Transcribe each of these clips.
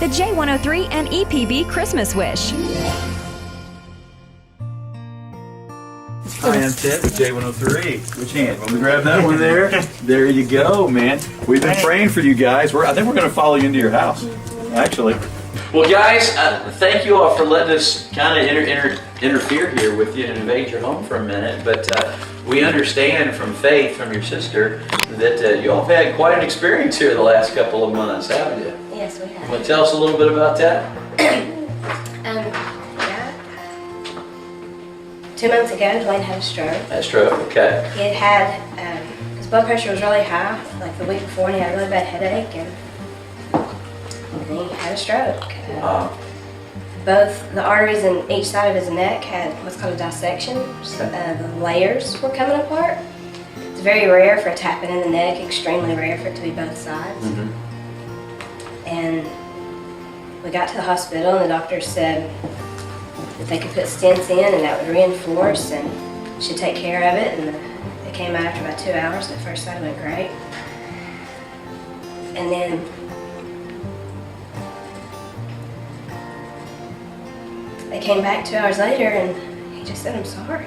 the J103 and EPB Christmas Wish. Hi, I'm Ted with J103. Which hand? Want me to grab that one there? There you go, man. We've been praying for you guys. I think we're going to follow you into your house, actually. Well, guys, thank you all for letting us kind of interfere here with you and invade your home for a minute. But we understand from Faith, from your sister, that you all have had quite an experience here the last couple of months, haven't you? Yes, we have. Want to tell us a little bit about that? Yeah. 2 months ago, Dwayne had a stroke. That stroke, okay. He had his blood pressure was really high, like the week before, and he had a really bad headache, and he had a stroke. Both the arteries in each side of his neck had what's called a dissection. Okay. The layers were coming apart. It's very rare for it to happen in the neck, extremely rare for it to be both sides. Mm-hmm. And we got to the hospital, and the doctor said that they could put stents in and that would reinforce and should take care of it. And it came out after about 2 hours. The first side went great. And then they came back 2 hours later and he just said, "I'm sorry."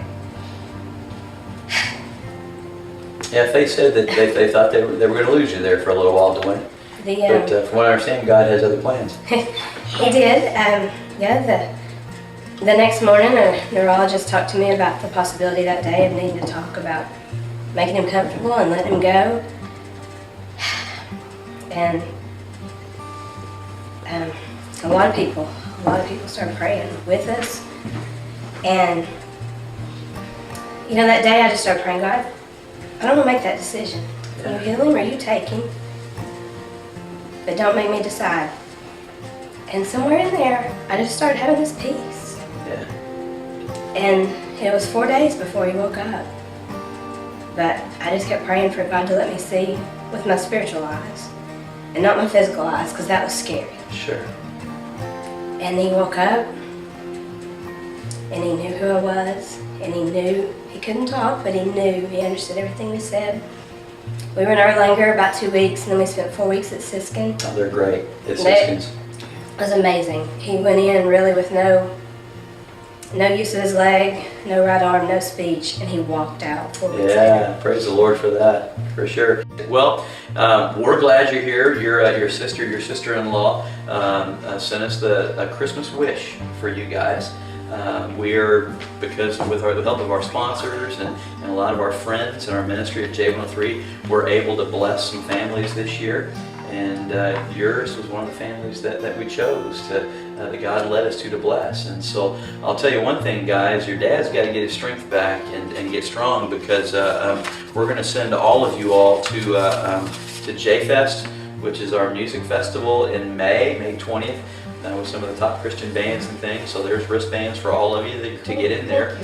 Yeah, Faith said that they thought they were going to lose you there for a little while, Dwayne. But from what I understand, God has other plans. He did. The next morning, a neurologist talked to me about the possibility that day of needing to talk about making him comfortable and letting him go. And a lot of people started praying with us. And you know, that day I just started praying, God, I don't want to make that decision. You heal him or you take him, but don't make me decide. And somewhere in there, I just started having this peace. Yeah. And it was 4 days before he woke up. But I just kept praying for God to let me see with my spiritual eyes and not my physical eyes, because that was scary. Sure. And he woke up and he knew who I was, and he knew he couldn't talk, but he knew, he understood everything we said. We were in Erlanger about 2 weeks, and then we spent 4 weeks at Siskin. Oh, they're great at Siskin's. It was amazing. He went in really with no use of his leg, no right arm, no speech, and he walked out 4 weeks later. Yeah, praise the Lord for that, for sure. Well, we're glad you're here. Your sister-in-law sent us a Christmas wish for you guys. We are, because with the help of our sponsors and a lot of our friends in our ministry at J103, we're able to bless some families this year. And yours was one of the families that we chose that God led us to bless. And so I'll tell you one thing, guys, your dad's got to get his strength back and get strong, because we're going to send all of you all to J-Fest, which is our music festival in May 20th. With some of the top Christian bands and things. So there's wristbands for all of you to get in there.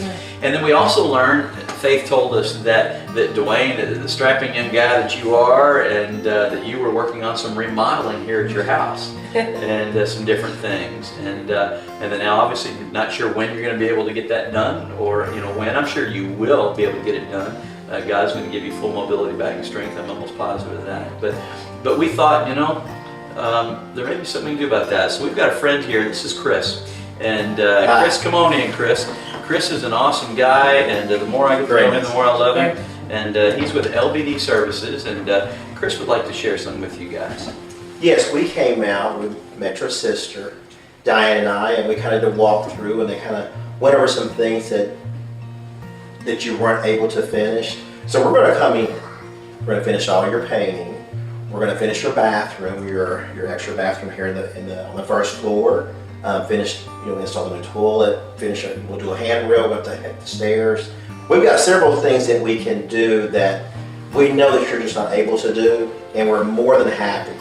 And then we also learned, Faith told us that Dwayne, the strapping young guy that you are, and that you were working on some remodeling here at your house and some different things. And then now obviously you're not sure when you're going to be able to get that done, or when. I'm sure you will be able to get it done. God's going to give you full mobility back and strength. I'm almost positive of that. But we thought, there may be something we can do about that. So we've got a friend here. This is Chris. And Chris, come on in, Chris. Chris is an awesome guy, and the more I get to know him, the more I love him. And he's with LBD Services, and Chris would like to share something with you guys. Yes, we came out, we met your sister, Diane and I, and we kind of did walk through, and they kind of went over some things that you weren't able to finish. So we're going to come in. We're going to finish all your painting. We're going to finish your bathroom, your extra bathroom here on the first floor. Finish, install the new toilet. We'll do a handrail up the stairs. We've got several things that we can do that we know that you're just not able to do, and we're more than happy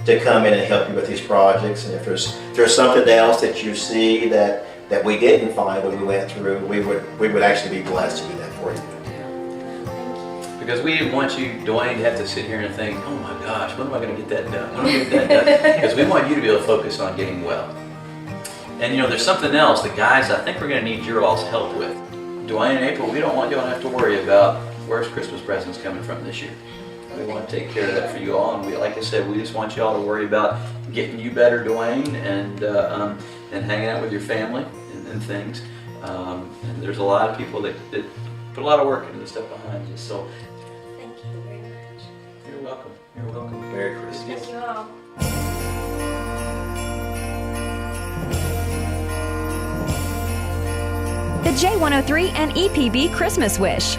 to come in and help you with these projects. And if there's something else that you see that we didn't find when we went through, we would actually be blessed to do that for you. Because we didn't want you, Dwayne, to have to sit here and think, oh my gosh, when am I going to get that done? When am I going to get that done? Because we want you to be able to focus on getting well. And there's something else that, guys, I think we're going to need your all's help with. Dwayne and April, we don't want you to have to worry about where's Christmas presents coming from this year. We want to take care of that for you all, and we, like I said, we just want you all to worry about getting you better, Dwayne, and hanging out with your family and things. And there's a lot of people that put a lot of work into the stuff behind you. So Thank you very much. you're welcome. You're welcome. Merry Christmas. Thank you all. The J103 and EPB Christmas Wish.